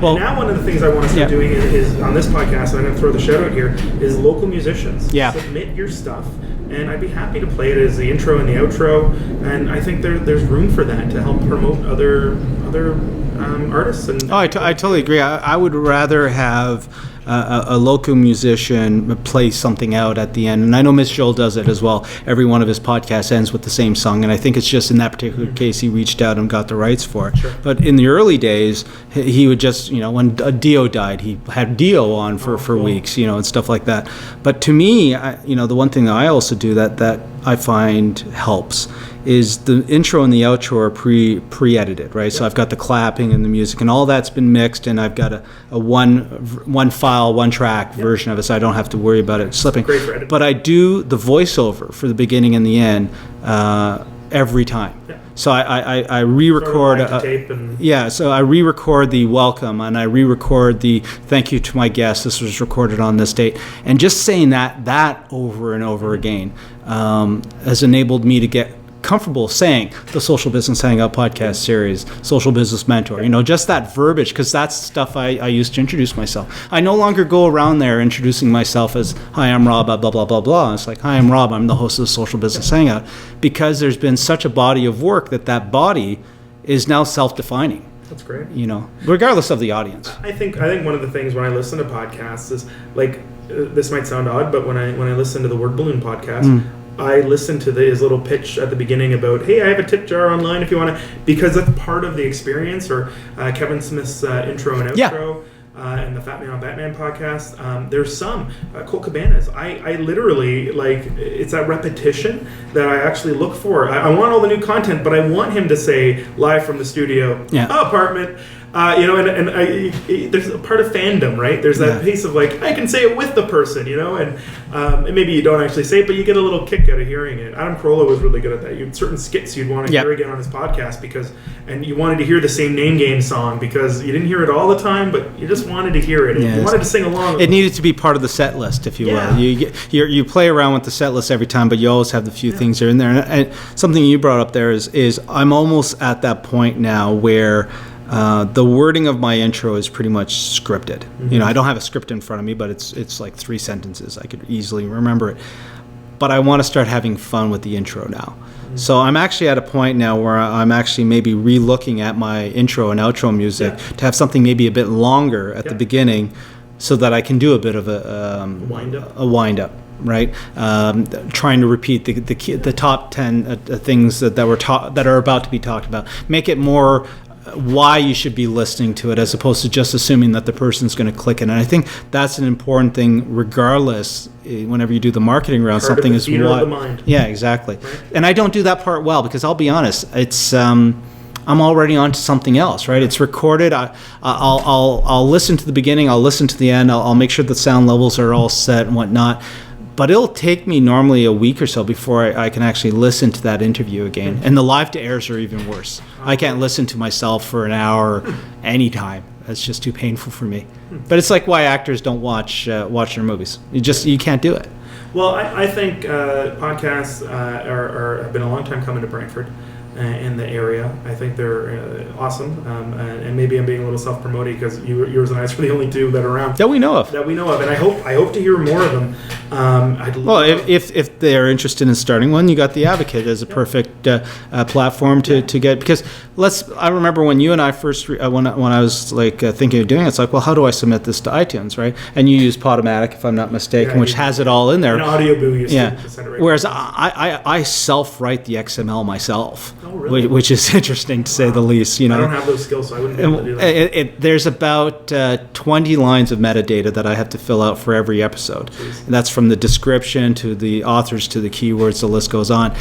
Speaker 2: Well, now one of the things I want to start doing is on this podcast, and I'm going to throw the shout out here, is local musicians. Submit your stuff, and I'd be happy to play it as the intro and the outro, and I think there's room for that to help promote other artists. And
Speaker 1: I totally agree. I would rather have a local musician play something out at the end, and I know Miss Joel does it as well. Every one of his podcasts ends with the same song, and I think it's just in that particular case he reached out and got the rights for it. But in the early days, he would just, when Dio died, he had Dio on for weeks, and stuff like that. But to me, the one thing that I also do that I find helps is the intro and the outro are pre-edited, right? So I've got the clapping and the music, and all that's been mixed, and I've got a one file, one track version of it, so I don't have to worry about it slipping.
Speaker 2: Great for editing.
Speaker 1: But I do the voiceover for the beginning and the end every time. So I re-record. So I re-record the welcome, and I re-record the thank you to my guest. This was recorded on this date, and just saying that over and over again has enabled me to get comfortable saying the Social Business Hangout podcast series, Social Business Mentor, just that verbiage, because that's stuff I used to introduce myself. I no longer go around there introducing myself as, hi, I'm Rob, blah, blah, blah, blah. It's like, hi, I'm Rob, I'm the host of the Social Business Hangout, because there's been such a body of work that body is now self-defining.
Speaker 2: That's great.
Speaker 1: Regardless of the audience.
Speaker 2: I think one of the things when I listen to podcasts is, like, this might sound odd, but when I listen to the Word Balloon podcast, I listen to his little pitch at the beginning about, hey, I have a tip jar online if you want to, because that's part of the experience, or Kevin Smith's intro and outro, and the Fat Man on Batman podcast. There's some. Cole Cabanas. I literally, it's that repetition that I actually look for. I want all the new content, but I want him to say, live from the studio, apartment. There's a part of fandom, right? There's that piece of, I can say it with the person, and maybe you don't actually say it, but you get a little kick out of hearing it. Adam Carolla was really good at that. You had certain skits you'd want to hear again on his podcast, and you wanted to hear the same Name Game song, because you didn't hear it all the time, but you just wanted to hear it. And you wanted to sing along.
Speaker 1: It needed to be part of the set list, if you will. You play around with the set list every time, but you always have the few things that are in there. And something you brought up there is I'm almost at that point now where the wording of my intro is pretty much scripted. I don't have a script in front of me, but it's like 3 sentences. I could easily remember it. But I want to start having fun with the intro now. So I'm actually at a point now where I'm actually maybe re-looking at my intro and outro music to have something maybe a bit longer at the beginning, so that I can do a bit of a wind-up. Right, trying to repeat the top 10 things that are about to be talked about. Make it more why you should be listening to it, as opposed to just assuming that the person's going to click it. And I think that's an important thing, regardless, whenever you do the marketing around
Speaker 2: part
Speaker 1: something,
Speaker 2: is what. The mind.
Speaker 1: Yeah, exactly. Right. And I don't do that part well, because I'll be honest, it's I'm already on to something else, right? It's recorded. I'll listen to the beginning. I'll listen to the end. I'll make sure the sound levels are all set and whatnot. But it'll take me normally a week or so before I can actually listen to that interview again. And the live to airs are even worse. I can't listen to myself for an hour anytime. That's just too painful for me. But it's like why actors don't watch their movies. You can't do it.
Speaker 2: Well, I think podcasts have been a long time coming to Brantford. In the area. I think they're awesome, and maybe I'm being a little self-promoting, because yours and I are the only two that are around
Speaker 1: that we know of,
Speaker 2: and I hope to hear more of them.
Speaker 1: If they're interested in starting one, you got The Advocate as a perfect platform to get, because I remember when you and I first when I was thinking of doing it, it's like, well, how do I submit this to iTunes, right? And you use Podomatic, if I'm not mistaken, which has it all in there.
Speaker 2: An audio boo used to send it right.
Speaker 1: Whereas I self-write the XML myself.
Speaker 2: Oh, really?
Speaker 1: Which is interesting, to say the least.
Speaker 2: I don't have those skills, so I wouldn't be able to do that.
Speaker 1: There's about 20 lines of metadata that I have to fill out for every episode.
Speaker 2: Jeez.
Speaker 1: And that's from the description to the authors to the keywords. The list goes on.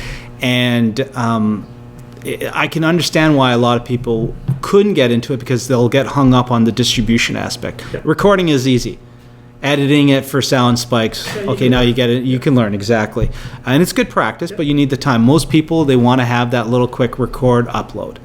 Speaker 1: And I can understand why a lot of people couldn't get into it, because they'll get hung up on the distribution aspect. Yeah. Recording is easy. Editing it for sound spikes. Okay, now you get it. You can learn, exactly. And it's good practice, but you need the time. Most people, they want to have that little quick record, upload.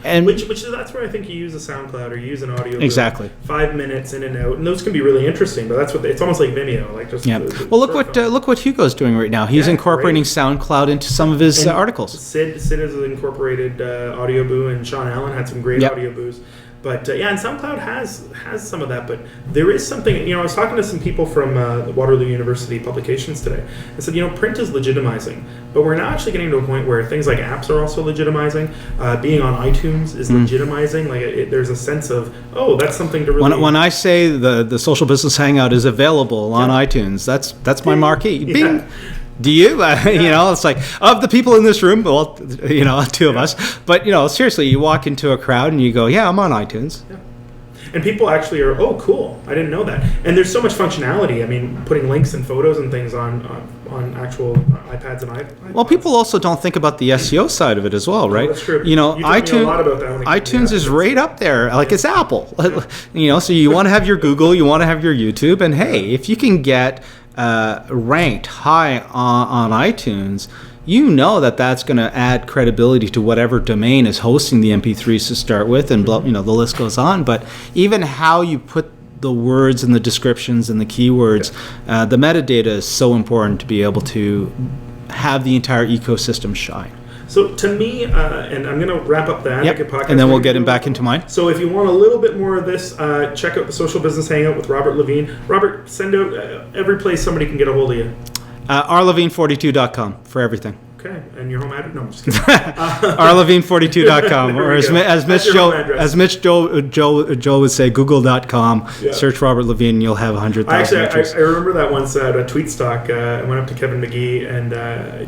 Speaker 1: And
Speaker 2: which that's where I think you use a SoundCloud or you use an audio.
Speaker 1: Exactly.
Speaker 2: 5 minutes in and out, and those can be really interesting. But that's what it's almost like Vimeo, like just.
Speaker 1: Yeah. Well, look what Hugo's doing right now. He's incorporating SoundCloud into some of his articles.
Speaker 2: Sid has incorporated Audio Boo, and Sean Allen had some great Audio Boos. But and SoundCloud has some of that. But there is something. I was talking to some people from the Waterloo University Publications today. I said, print is legitimizing, but we're now actually getting to a point where things like apps are also legitimizing. Being on iTunes is legitimizing. Like there's a sense of that's something to really.
Speaker 1: When I say the Social Business Hangout is available on iTunes, that's my marquee. Bing.
Speaker 2: Yeah.
Speaker 1: Do you? It's like, of the people in this room, well, two of us. But, seriously, you walk into a crowd and you go, yeah, I'm on iTunes.
Speaker 2: Yeah. And people actually are, oh, cool, I didn't know that. And there's so much functionality. I mean, putting links and photos and things on actual iPads and iPods.
Speaker 1: Well, people also don't think about the SEO side of it as well, right?
Speaker 2: That's true.
Speaker 1: iTunes,
Speaker 2: me a lot about that
Speaker 1: iTunes is right up there. Like, it's Apple. So you want to have your Google, you want to have your YouTube. And, hey, if you can get ranked high on iTunes, that's going to add credibility to whatever domain is hosting the MP3s to start with, and the list goes on. But even how you put the words and the descriptions and the keywords, the metadata is so important to be able to have the entire ecosystem shine.
Speaker 2: So to me, and I'm going to wrap up the Advocate podcast.
Speaker 1: And then we'll get him back into mine.
Speaker 2: So if you want a little bit more of this, check out the Social Business Hangout with Robert Lavigne. Robert, send out every place somebody can get a hold of you.
Speaker 1: rlavigne42.com for everything.
Speaker 2: Okay, and your home address? No, I'm just kidding.
Speaker 1: rlavigne42.com, or as Mitch Joel would say, google.com. Yeah. Search Robert Lavigne, and you'll have 100,000 entries.
Speaker 2: I remember that once at a tweet stock. I went up to Kevin McGee, and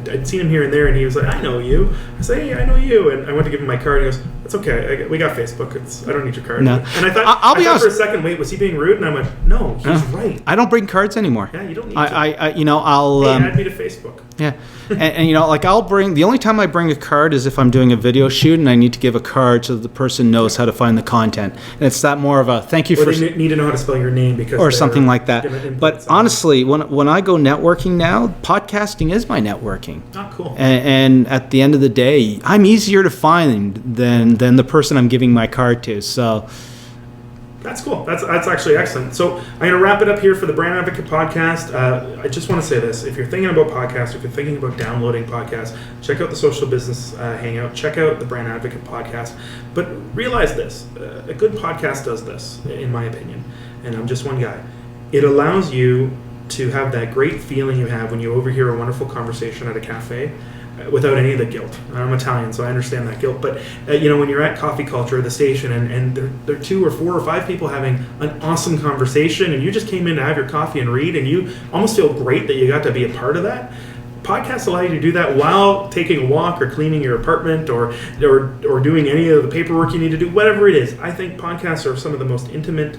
Speaker 2: I'd seen him here and there, and he was like, "I know you." I said, "Hey, I know you." And I went to give him my card, and he goes, "It's okay. We got Facebook. I don't need your card."
Speaker 1: No.
Speaker 2: And I thought,
Speaker 1: I'll be honest.
Speaker 2: For a second, wait, was he being rude? And I went, "No, he's right.
Speaker 1: I don't bring cards anymore."
Speaker 2: Yeah, you don't need to.
Speaker 1: I'll
Speaker 2: add me to Facebook.
Speaker 1: Yeah, and I'll bring, the only time I bring a card is if I'm doing a video shoot and I need to give a card so that the person knows how to find the content. And it's that more of a thank you
Speaker 2: or
Speaker 1: for.
Speaker 2: They need to know how to spell your name
Speaker 1: or something like that. But honestly, when I go networking now, podcasting is my networking.
Speaker 2: Oh, cool.
Speaker 1: And at the end of the day, I'm easier to find than the person I'm giving my card to. So.
Speaker 2: That's cool. That's actually excellent. So I'm going to wrap it up here for the Brand Advocate podcast. I just want to say this. If you're thinking about podcasts, if you're thinking about downloading podcasts, check out the Social Business Hangout. Check out the Brand Advocate podcast. But realize this. A good podcast does this, in my opinion. And I'm just one guy. It allows you to have that great feeling you have when you overhear a wonderful conversation at a cafe, without any of the guilt. I'm Italian, so I understand that guilt. But when you're at Coffee Culture, the station, and there are 2 or 4 or 5 people having an awesome conversation, and you just came in to have your coffee and read, and you almost feel great that you got to be a part of that. Podcasts allow you to do that while taking a walk or cleaning your apartment or doing any of the paperwork you need to do, whatever it is. I think podcasts are some of the most intimate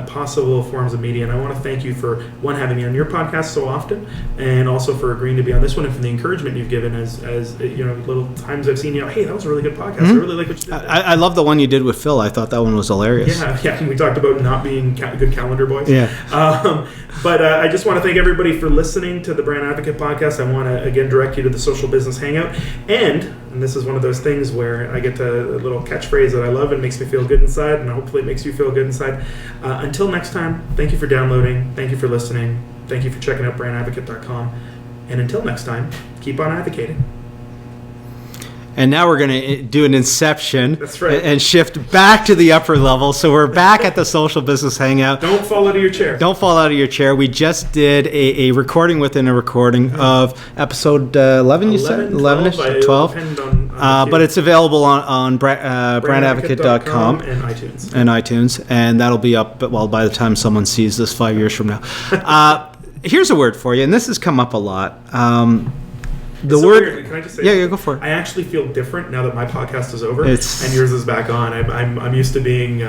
Speaker 2: possible forms of media, and I want to thank you for, one, having me on your podcast so often, and also for agreeing to be on this one, and for the encouragement you've given as little times I've seen, hey, that was a really good podcast. I really like what you did.
Speaker 1: I love the one you did with Phil. I thought that one was hilarious.
Speaker 2: Yeah, and we talked about not being good calendar boys.
Speaker 1: Yeah.
Speaker 2: But I just want to thank everybody for listening to the Brand Advocate podcast. I want to, again, direct you to the Social Business Hangout. And this is one of those things where I get a little catchphrase that I love and makes me feel good inside, and hopefully it makes you feel good inside. Until next time, thank you for downloading. Thank you for listening. Thank you for checking out brandadvocate.com. And until next time, keep on advocating.
Speaker 1: And now we're going to do an Inception.
Speaker 2: That's right.
Speaker 1: And shift back to the upper level. So we're back at the Social Business Hangout.
Speaker 2: Don't fall out of your chair.
Speaker 1: Don't fall out of your chair. We just did a recording within a recording of episode 11, you said? 11-ish? 12. But it's available on brandadvocate.com
Speaker 2: and iTunes.
Speaker 1: And iTunes. And that'll be up, by the time someone sees this 5 years from now. Here's a word for you, and this has come up a lot. The word.
Speaker 2: Weird. Can I just say?
Speaker 1: Yeah, go for it.
Speaker 2: I actually feel different now that my podcast is over and yours is back on. I'm used to being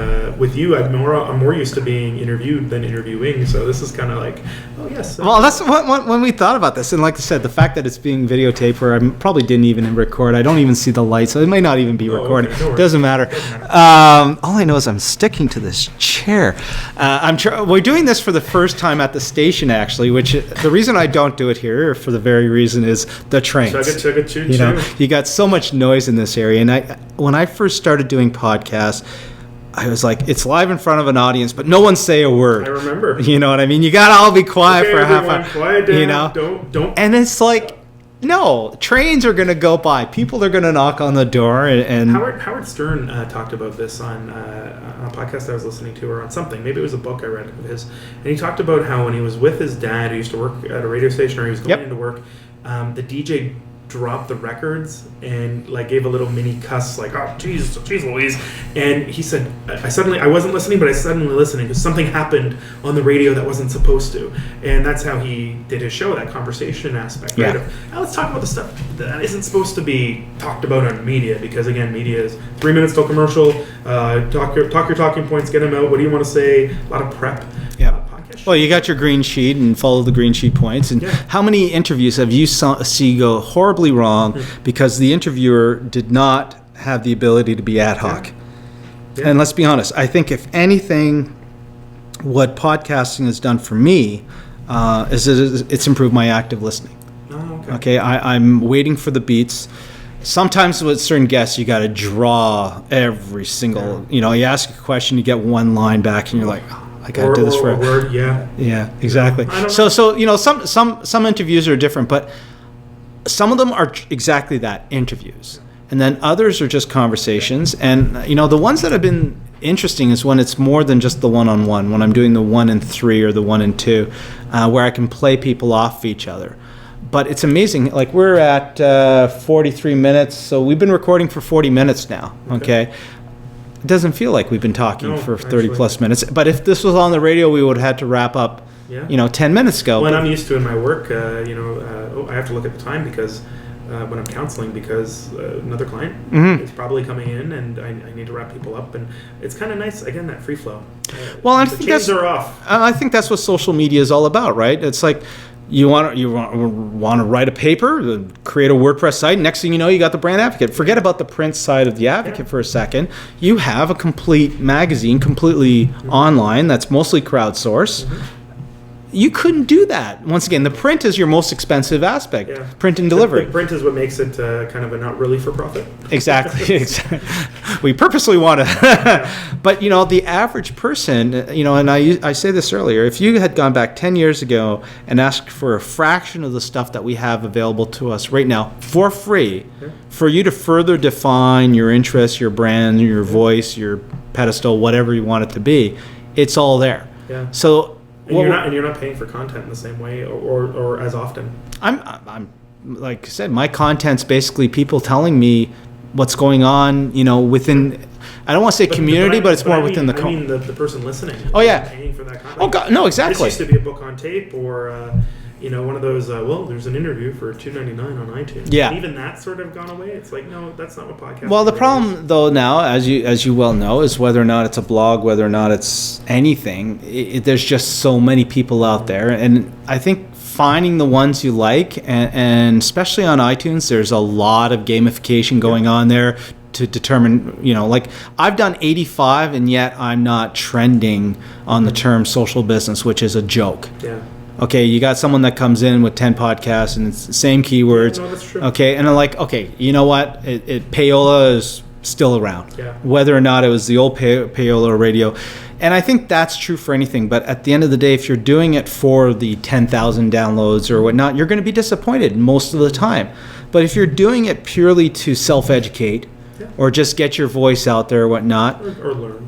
Speaker 2: with you. I'm more used to being interviewed than interviewing. So this is kind of like, oh yes.
Speaker 1: Well, that's when we thought about this, and like I said, the fact that it's being videotaped, where I probably didn't even record. I don't even see the light, so it may not even be recording. Okay, doesn't matter. All I know is I'm sticking to this chair. We're doing this for the first time at the station, actually. Which the reason I don't do it here, for the very reason, is the trains.
Speaker 2: Chugga, choo,
Speaker 1: You know,
Speaker 2: choo.
Speaker 1: you got so much noise in this area. And when I first started doing podcasts, I was like, it's live in front of an audience, but no one say a word.
Speaker 2: I remember.
Speaker 1: You know what I mean? You got to all be quiet for a half
Speaker 2: everyone,
Speaker 1: hour.
Speaker 2: quiet down.
Speaker 1: You know?
Speaker 2: Don't.
Speaker 1: And it's like, no, trains are going to go by. People are going to knock on the door. And
Speaker 2: Howard Stern talked about this on a podcast I was listening to, or on something. Maybe it was a book I read of his. And he talked about how when he was with his dad, who used to work at a radio station, or he was going into work, the DJ dropped the records and like gave a little mini cuss, like, oh jeez Louise. And he said, I wasn't listening, but I suddenly listening because something happened on the radio that wasn't supposed to. And that's how he did his show, that conversation aspect, right? Now let's talk about the stuff that isn't supposed to be talked about on media, because again, media is 3 minutes till commercial, talk your talking points, get them out, what do you want to say, a lot of prep.
Speaker 1: Well, you got your green sheet and follow the green sheet points. And how many interviews have you see go horribly wrong because the interviewer did not have the ability to be ad hoc? And let's be honest, I think if anything, what podcasting has done for me is it's improved my active listening. Okay, I'm waiting for the beats. Sometimes with certain guests, you got to draw every single, you ask a question, you get one line back, and you're like, oh, I got to do this for
Speaker 2: a word,
Speaker 1: Yeah, exactly. So some interviews are different, but some of them are exactly that, interviews. And then others are just conversations. And, the ones that have been interesting is when it's more than just the one-on-one, when I'm doing the 1 and 3 or the 1 and 2, where I can play people off each other. But it's amazing. Like, we're at 43 minutes, so we've been recording for 40 minutes now, okay? It doesn't feel like we've been talking for 30 plus minutes. But if this was on the radio, we would have had to wrap up, 10 minutes ago.
Speaker 2: Well, I'm used to in my work, I have to look at the time because when I'm counseling, because another client is probably coming in and I need to wrap people up. And it's kind of nice, again, that free flow.
Speaker 1: Well, I
Speaker 2: the
Speaker 1: think
Speaker 2: chains are off.
Speaker 1: I think that's what social media is all about, right? It's like, you want to write a paper, create a WordPress site. Next thing you know, you got the Brand Advocate. Forget about the print side of the Advocate for a second. You have a complete magazine, completely online, that's mostly crowdsourced. You couldn't do that. Once again, the print is your most expensive aspect. Print and delivery.
Speaker 2: The print is what makes it kind of a not really for profit.
Speaker 1: Exactly. We purposely want to. But, the average person, and I say this earlier, if you had gone back 10 years ago and asked for a fraction of the stuff that we have available to us right now for free, for you to further define your interests, your brand, your voice, your pedestal, whatever you want it to be, it's all there. So,
Speaker 2: and you're not paying for content in the same way or as often.
Speaker 1: I'm like I said, my content's basically people telling me what's going on, within. I don't want to say community, but it's more within the.
Speaker 2: I mean the person listening.
Speaker 1: Oh yeah.
Speaker 2: Paying for that content.
Speaker 1: Oh God, no, exactly.
Speaker 2: This used to be a book on tape, or one of those. There's an interview for $2.99 on iTunes.
Speaker 1: Yeah.
Speaker 2: And even that's sort of gone away. It's like, no, that's not what podcasting.
Speaker 1: Well, the problem though now, as you well know, is whether or not it's a blog, whether or not it's anything. There's just so many people out there, and I think finding the ones you like, and especially on iTunes, there's a lot of gamification going on there to determine, like I've done 85 and yet I'm not trending on the term social business, which is a joke.
Speaker 2: Yeah.
Speaker 1: Okay, you got someone that comes in with 10 podcasts and it's the same keywords.
Speaker 2: No, that's true.
Speaker 1: Okay, and I'm like, okay, you know what? Payola is still around.
Speaker 2: Yeah.
Speaker 1: Whether or not it was the old Payola radio. And I think that's true for anything. But at the end of the day, if you're doing it for the 10,000 downloads or whatnot, you're going to be disappointed most of the time. But if you're doing it purely to self-educate, or just get your voice out there or whatnot.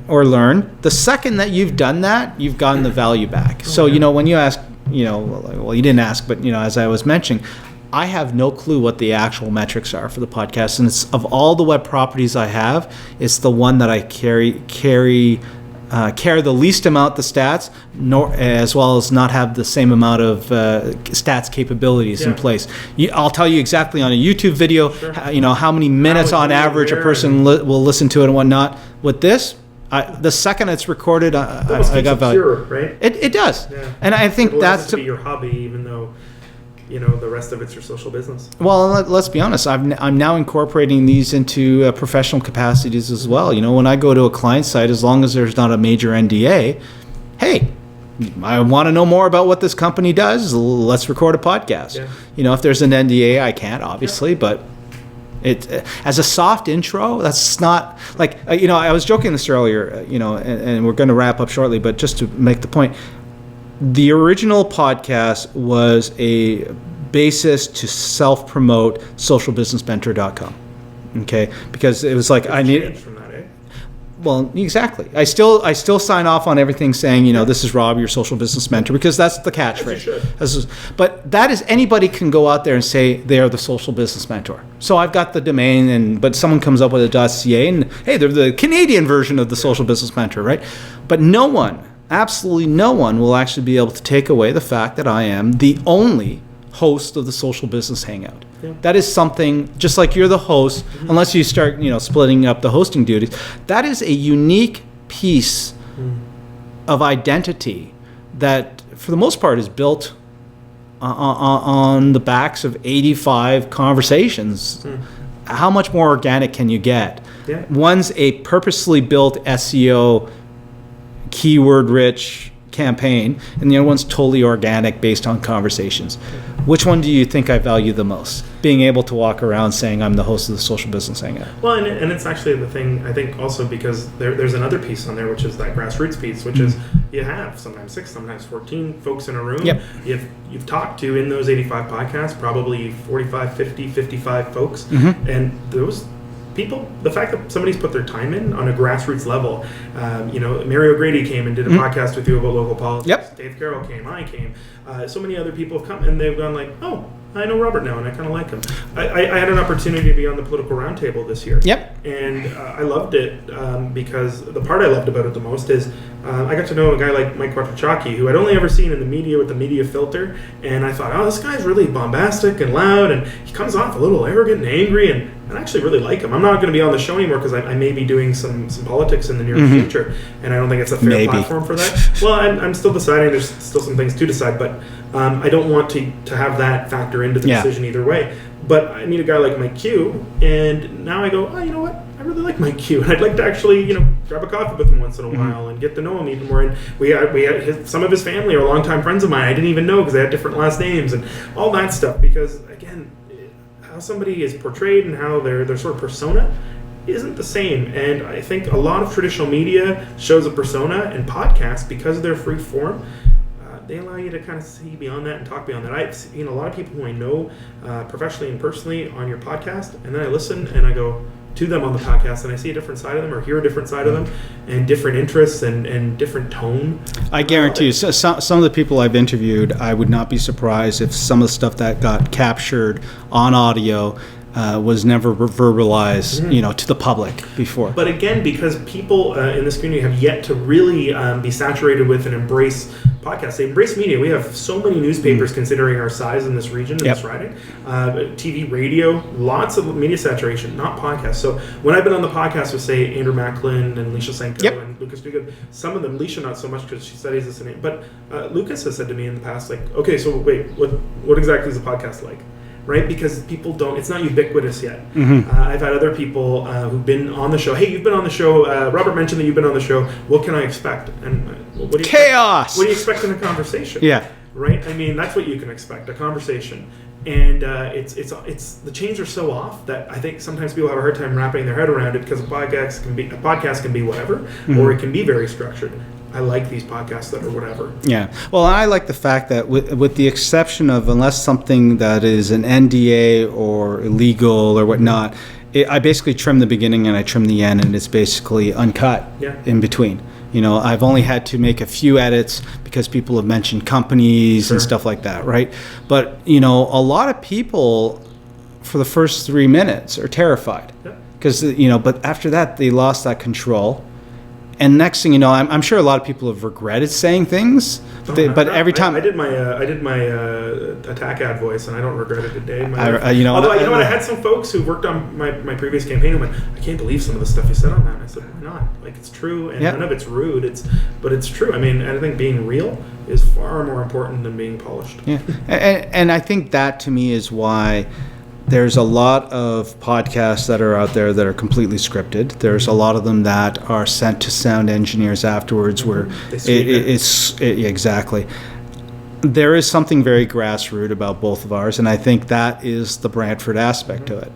Speaker 1: Or learn. The second that you've done that, you've gotten the value back. So, when you ask, well, you didn't ask, but, as I was mentioning, I have no clue what the actual metrics are for the podcast. And it's of all the web properties I have, it's the one that I carry the least amount of stats, as well as not have the same amount of stats capabilities in place. I'll tell you exactly on a YouTube video, how many minutes on average a person will listen to it and whatnot. With this, the second it's recorded, I got value.
Speaker 2: Pure, right?
Speaker 1: It does, and I think that's
Speaker 2: to be your hobby, even though. The rest of it's your social business.
Speaker 1: Well, let's be honest. I'm now incorporating these into professional capacities as well. When I go to a client site, as long as there's not a major NDA, hey, I want to know more about what this company does. Let's record a podcast. Yeah. You know, if there's an NDA, I can't, obviously, but it as a soft intro, that's not like, you know, I was joking this earlier, you know, and we're going to wrap up shortly, but just to make the point, the original podcast was a basis to self-promote socialbusinessmentor.com. Okay, because it was like I need. From that, eh? Well, exactly. I still sign off on everything saying, you know, this is Rob, your social business mentor, because that's the catchphrase. But that is, anybody can go out there and say they are the social business mentor. So I've got the domain, but someone comes up with a .ca, and hey, they're the Canadian version of the social business mentor, right? But no one, absolutely no one, will actually be able to take away the fact that I am the only host of the Social Business Hangout. Yeah. That is something, just like you're the host, unless you start, you know, splitting up the hosting duties, that is a unique piece of identity that, for the most part, is built on the backs of 85 conversations. How much more organic can you get? Yeah. One's a purposely built SEO, keyword-rich campaign, and the other one's totally organic based on conversations. Which one do you think I value the most? Being able to walk around saying I'm the host of the Social Business Hangout.
Speaker 2: Well, and it's actually the thing, I think, also because there's another piece on there, which is that grassroots piece, which is you have sometimes 6, sometimes 14 folks in a room. Yep. You've talked to, in those 85 podcasts, probably 45, 50, 55 folks. And those people, the fact that somebody's put their time in on a grassroots level, you know, Mary O'Grady came and did a podcast with you about local politics. Yep. Dave Carroll came, I came. So many other people have come, and they've gone like, oh, I know Robert now, and I kind of like him. I had an opportunity to be on the Political Roundtable this year. Yep. And I loved it because the part I loved about it the most is I got to know a guy like Mike Quattrocchi, who I'd only ever seen in the media with the media filter, and I thought, oh, this guy's really bombastic and loud, and he comes off a little arrogant and angry, and I actually really like him. I'm not going to be on the show anymore because I may be doing some politics in the near future, and I don't think it's a fair platform for that. Well, I'm still deciding. There's still some things to decide, but I don't want to have that factor into the decision either way. But I need a guy like Mike Q, and now I go, oh, you know what? I really like Mike Q, and I'd like to actually, you know, grab a coffee with him once in a while and get to know him even more. And we had some of his family are longtime friends of mine. I didn't even know because they had different last names and all that stuff. Because again, how somebody is portrayed and how their sort of persona isn't the same. And I think a lot of traditional media shows a persona, and podcasts, because of their free form, they allow you to kind of see beyond that and talk beyond that. I've seen a lot of people who I know professionally and personally on your podcast, and then I listen and I go to them on the podcast and I see a different side of them or hear a different side of them and different interests and different tone. I
Speaker 1: guarantee you, some of the people I've interviewed, I would not be surprised if some of the stuff that got captured on audio was never verbalized, you know, to the public before.
Speaker 2: But again, because people in this community have yet to really be saturated with and embrace podcasts. They embrace media. We have so many newspapers considering our size in this region, in this riding. TV, radio, lots of media saturation, not podcasts. So when I've been on the podcast with, say, Andrew Macklin and Leisha Senko and Lucas Dugan, some of them, Leisha not so much because she studies this, but Lucas has said to me in the past, like, okay, so wait, what exactly is a podcast like? Right? Because people don't, it's not ubiquitous yet. I've had other people who've been on the show. Hey, you've been on the show. Robert mentioned that you've been on the show. What can I expect? And what do you
Speaker 1: chaos.
Speaker 2: What do you expect in a conversation?
Speaker 1: Yeah.
Speaker 2: Right? I mean, that's what you can expect, a conversation. And it's the chains are so off that I think sometimes people have a hard time wrapping their head around it because a podcast can be whatever, or it can be very structured. I like these podcasts that are whatever.
Speaker 1: Yeah. Well, I like the fact that with the exception of, unless something that is an NDA or illegal or whatnot, I basically trim the beginning and I trim the end, and it's basically uncut in between. You know, I've only had to make a few edits because people have mentioned companies and stuff like that, right? But, you know, a lot of people for the first 3 minutes are terrified because, you know, but after that they lost that control. And next thing you know, I'm sure a lot of people have regretted saying things, but every time
Speaker 2: I did my attack ad voice, and I don't regret it a day. Although I had some folks who worked on my previous campaign who went, I can't believe some of the stuff you said on that. And I said, why not? Like, it's true, and none of it's rude. But it's true. I mean, I think being real is far more important than being polished.
Speaker 1: Yeah, and I think that to me is why there's a lot of podcasts that are out there that are completely scripted. There's a lot of them that are sent to sound engineers afterwards, where exactly. There is something very grassroots about both of ours, and I think that is the Brantford aspect to it.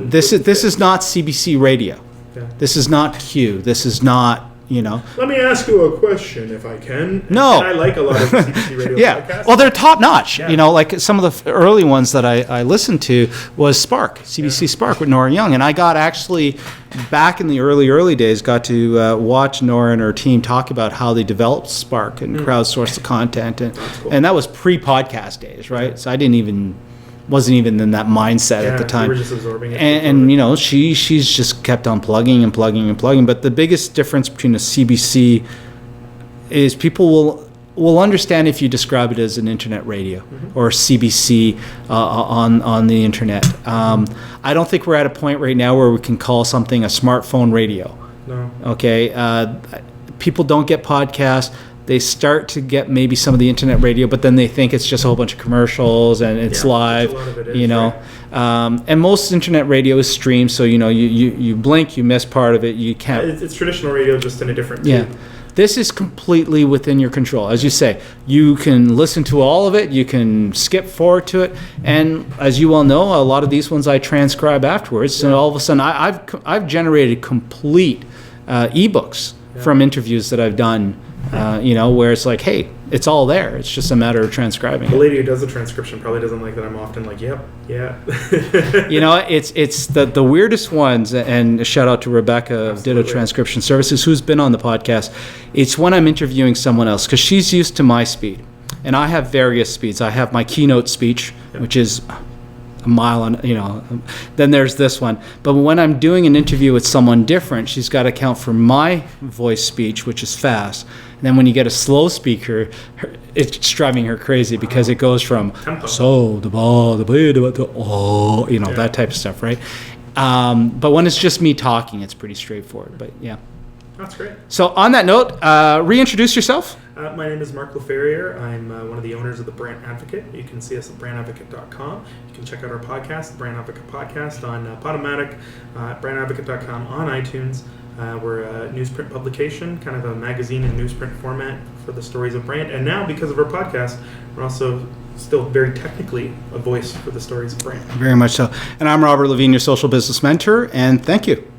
Speaker 1: This is not CBC radio.
Speaker 2: Yeah.
Speaker 1: This is not Q. This is not.
Speaker 2: Let me ask you a question, if I can.
Speaker 1: No.
Speaker 2: And I like a lot of CBC radio podcasts.
Speaker 1: Well, they're top notch.
Speaker 2: Yeah.
Speaker 1: Like some of the early ones that I listened to was Spark, CBC Spark with Nora Young. And I got actually, back in the early days, got to watch Nora and her team talk about how they developed Spark and crowdsourced the content. And that was pre-podcast days, right? So I wasn't even in that mindset at the time.
Speaker 2: We were just absorbing it.
Speaker 1: And she's just kept on plugging and plugging and plugging. But the biggest difference between a CBC is people will understand if you describe it as an internet radio or CBC on the internet. I don't think we're at a point right now where we can call something a smartphone radio.
Speaker 2: No.
Speaker 1: Okay. People don't get podcasts. They start to get maybe some of the internet radio, but then they think it's just a whole bunch of commercials and it's live,
Speaker 2: a lot of it is, right?
Speaker 1: And most internet radio is streamed, so you blink, you miss part of it, you can't.
Speaker 2: It's traditional radio, just in a different
Speaker 1: Yeah.
Speaker 2: tube.
Speaker 1: This is completely within your control. As you say, you can listen to all of it, you can skip forward to it, and as you well know, a lot of these ones I transcribe afterwards, and all of a sudden I've generated complete ebooks from interviews that I've done. Where it's like, hey, it's all there. It's just a matter of transcribing
Speaker 2: The
Speaker 1: it.
Speaker 2: lady who does the transcription probably doesn't like that I'm often like, yep, yeah.
Speaker 1: It's the weirdest ones, and a shout out to Rebecca of Ditto Transcription Services, who's been on the podcast. It's when I'm interviewing someone else, because she's used to my speed, and I have various speeds. I have my keynote speech, which is a mile on, then there's this one. But when I'm doing an interview with someone different, she's got to account for my voice speech, which is fast. And then when you get a slow speaker, it's driving her crazy because it goes from that type of stuff, right? But when it's just me talking, it's pretty straightforward. But yeah.
Speaker 2: That's great.
Speaker 1: So on that note, reintroduce yourself.
Speaker 2: My name is Mark LaFerrier. I'm one of the owners of the Brant Advocate. You can see us at brantadvocate.com. You can check out our podcast, the Brant Advocate Podcast, on Podomatic, brantadvocate.com, on iTunes. We're a newsprint publication, kind of a magazine in newsprint format for the stories of Brant. And now, because of our podcast, we're also still very technically a voice for the stories of Brant.
Speaker 1: Very much so. And I'm Robert Lavigne, your social business mentor, and thank you.